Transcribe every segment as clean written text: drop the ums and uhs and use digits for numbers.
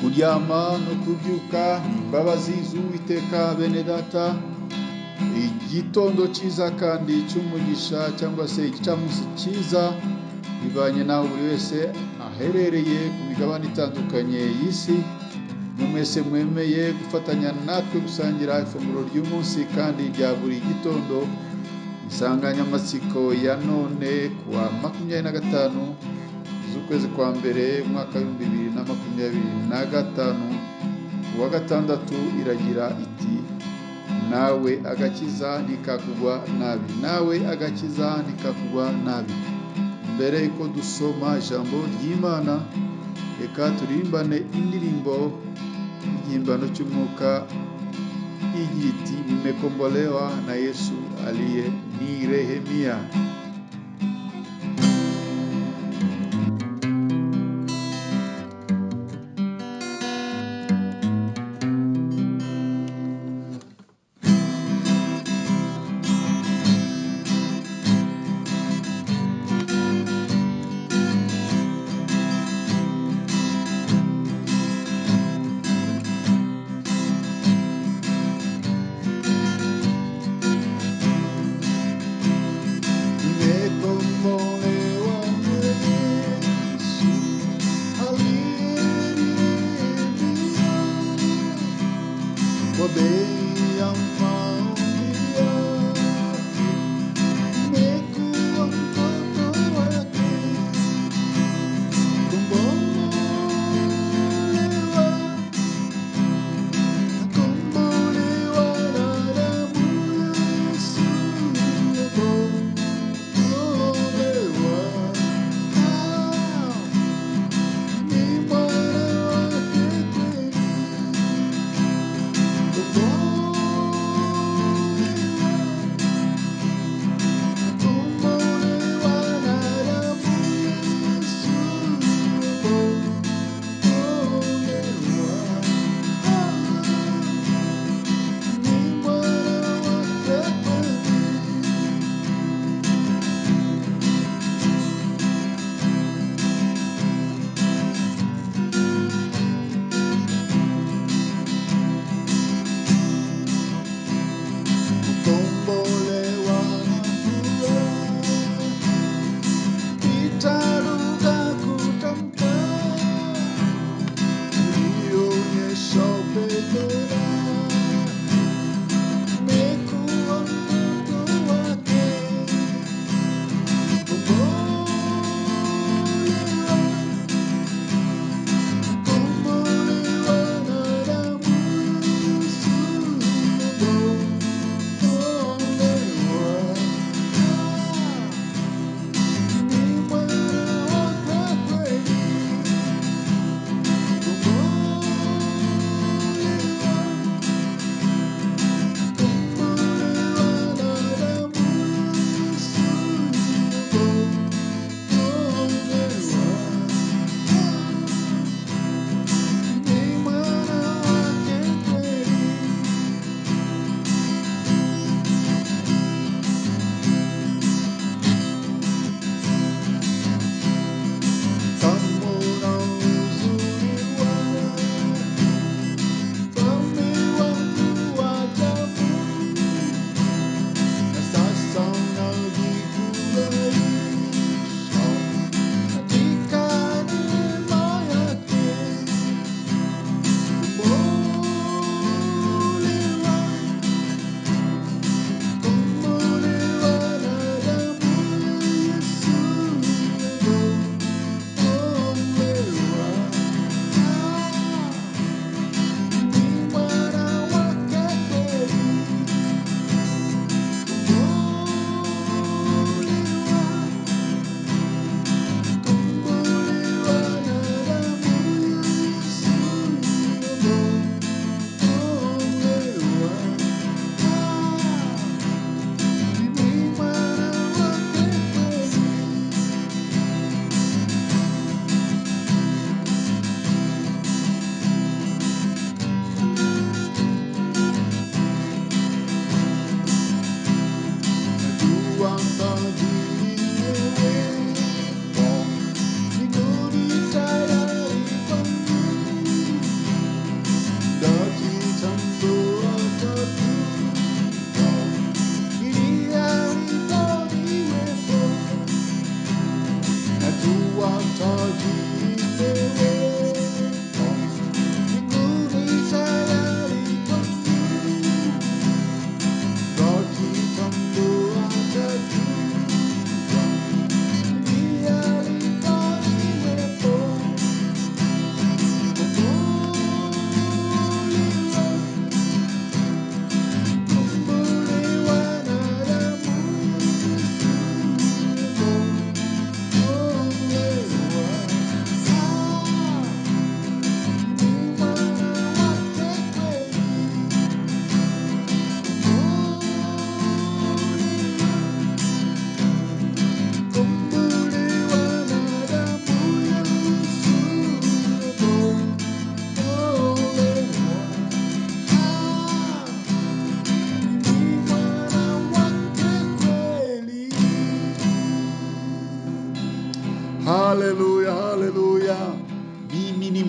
kuryama no kubyuka ni imbabazi z'Uwiteka bene data. Igitondo cyiza kandi cy'umugisha cyangwa se igicamunsi cyiza bivanye naho buri wese aherereye ku migabane itandukanye y'isi. Mwese mwemeye gufatanya natwe gusangira ifunguro ry'umunsi kandi rya buri gitondo. Insanganyamatsiko ya none kuwa 25 z'ukwezi kwa mbere umwaka wa 2025 kuwa gatandatu iragira iti nawe agakiza ntikakugwa nabi. Nawe agakiza ntikakugwa nabi. Mbere yuko dusoma ijambo ry'Imana, reka turimbane indirimbo y'igihimbano cy'umwuka igira iti nimekombolewa na Yesu aliyenirehemia. Oh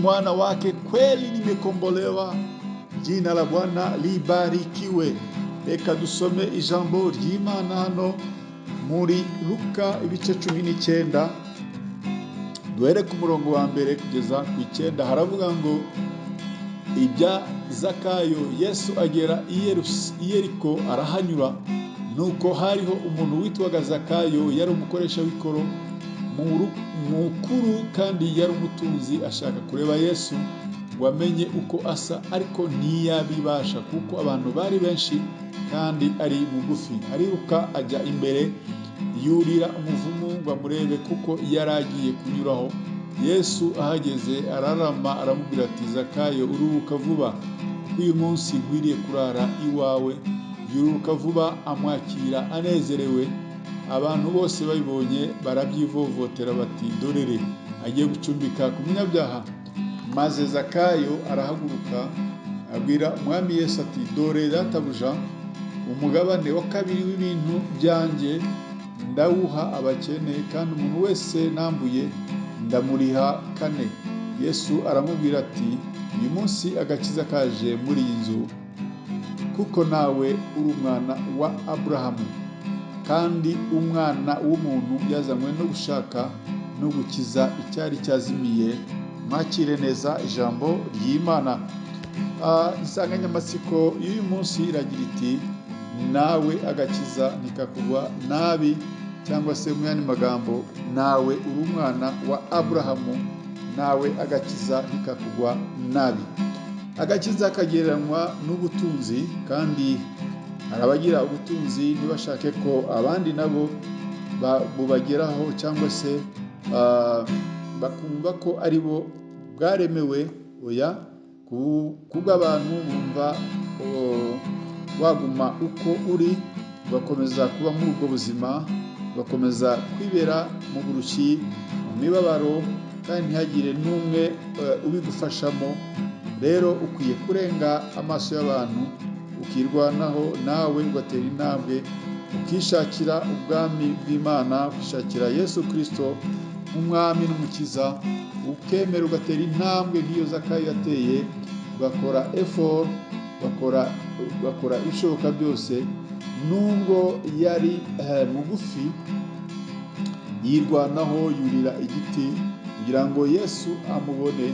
mwana wake, kweli nimekombolewa. Jina la Bwana libarikiwe. Reka dusome ijambo ry'Imana hano muri Luka ibice 19, duhere ku murongo wa mbere kugeza ku 9. Haravuga ngo ibya Zakayo. Yesu agera i Yeriko arahanyura, nuko hariho umuntu witwaga Zakayo, yari umukoresha w'ikoro mukuru kandi yari umutunzi. Ashaka kureba Yesu ngo amenye uko asa, ariko ntiyabibasha kuko abantu bari benshi kandi ari mugufi. Ariruka ajya imbere, yurira umuvumu ngo amurebe kuko yari agiye kunyuraho. Yesu ahageze ararama aramubwira ati, Zakayo, ururuka vuba, kuko uyu munsi nkwiriye kurara iwawe. Yururuka vuba, amwakira anezerewe. Abantu bose babibonye barabyivovotera bati, dorere agiye gucumbika ku munyabyaha. Maze Zakayo arahaguruka abwira umwami Yesu ati, dore databuja, umugabane wa 2 w'ibintu byanjye ndawuha abakene, kandi umuntu wese nambuye ndamuriha 4. Yesu aramubwira ati, uyu munsi agakiza kaje muri iyi nzu, kuko nawe uri umwana wa Aburahamu, kandi umwana w'umuntu yazanywe no gushaka no gukiza icyari cyazimiye. Mwakire neza ijambo ry'Imana. Insanganyamatsiko y'uyu munsi iragira iti, nawe agakiza ntikakugwa nabi, cyangwa se mu yandi magambo, nawe uri umwana wa Aburahamu, nawe agakiza ntikakugwa nabi. Agakiza kagereranywa n'ubutunzi, kandi arabagira ubutunzi ntibashake ko abandi nabo bubageraho, cyangwa se bakumva ko ari bo bwaremewe. Oya, kubw'abantu bumva waguma uko uri, bakomeza kuba muri ubwo buzima, bakomeza kwibera mu burushyi, mu mibabaro, kandi ntihagire n'umwe ubigufashamo. Rero ukwiye kurenga amaso y'abantu, ukirwanaho nawe ugatera intambwe, ukishakira ubwami bw'Imana, ukishakira Yesu Kristo nk'umwami n'umukiza, ukemera ugatera intambwe nk'iyo Zakayo yateye, ugakora effort, ugakora ibishoboka byose. Nubwo yari mugufi, yirwanaho, yurira igiti kugira ngo Yesu amubone.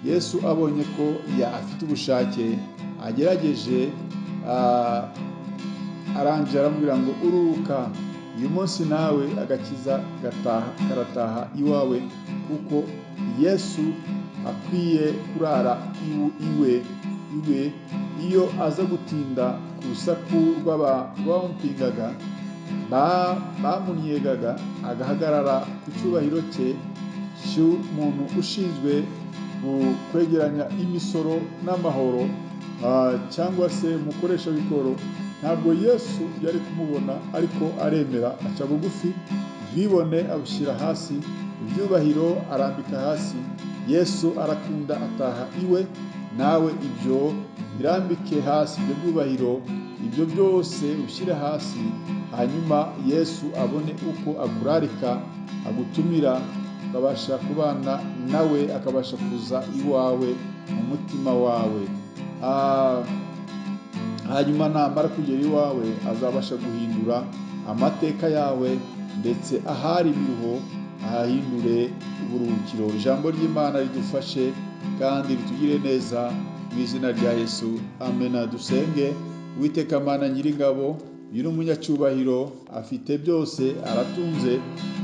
Yesu abonye ko afite ubushake, agerageje, arangije aramubwira ngo, ururuka, uyu munsi nawe agakiza karataha iwawe, kuko Yesu akwiye kurara iwe. Iyo aza gutinda ku rusaku rw'abamupingaga, bamunyegaga, agahagarara ku cyubahiro cye cy'umuntu ushinzwe kwegeranya imisoro n'amahoro, cyangwa se umukoresha w'ikoro, ntabwo Yesu yari kumubona, ariko aremera, aca bugufi, bibone abushyira hasi, ibyubahiro arambika hasi. Yesu arakunda, ataha iwe. Nawe ibyo birambike hasi, ibyo byubahiro, ibyo byose ushyire hasi, hanyuma Yesu abone uko akurarika, agutumira, ukabasha kubana nawe, akabasha kuza iwawe mu mutima wawe. Hanyuma namara kugera iwawe, azabasha guhindura amateka yawe, ndetse ahari imiruho ahahindure uburuhukiro. Ijambo ry'Imana ridufashe kandi ritugire neza, mu izina rya Yesu, amena. Dusenge. Uwiteka Mana Nyiringabo, uyu umunyacyubahiro, afite byose, aratunze,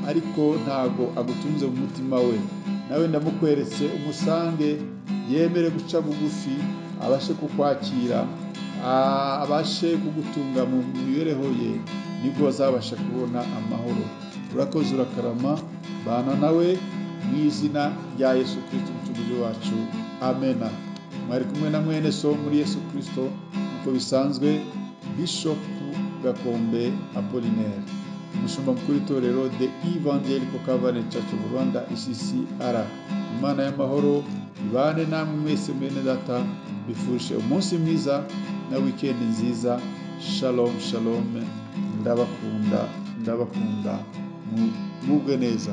ariko ntago agutunze mu mutima we. Nawe ndamukweretse, umusange, yemere guca bugufi, abashe kukwakira, abashe kugutunga mu mibereho ye, nibwo azabasha kubona amahoro. Urakoze, urakarama, bana nawe mu izina rya Yesu Kristo umucunguzi wacu, amena. Mwari kumwe na mwene so muri Yesu Kristo, uko bisanzwe, Bishop Gakombe Apollinaire, umushumba mukuru w'itorero The Evangelical Calvary Church of Rwanda ECCR. Imana y'amahoro ibane namwe mwese mwene data, bifurije umunsi mwiza na weekend nziza. Shalom shalom, ndabakunda, mugwe neza.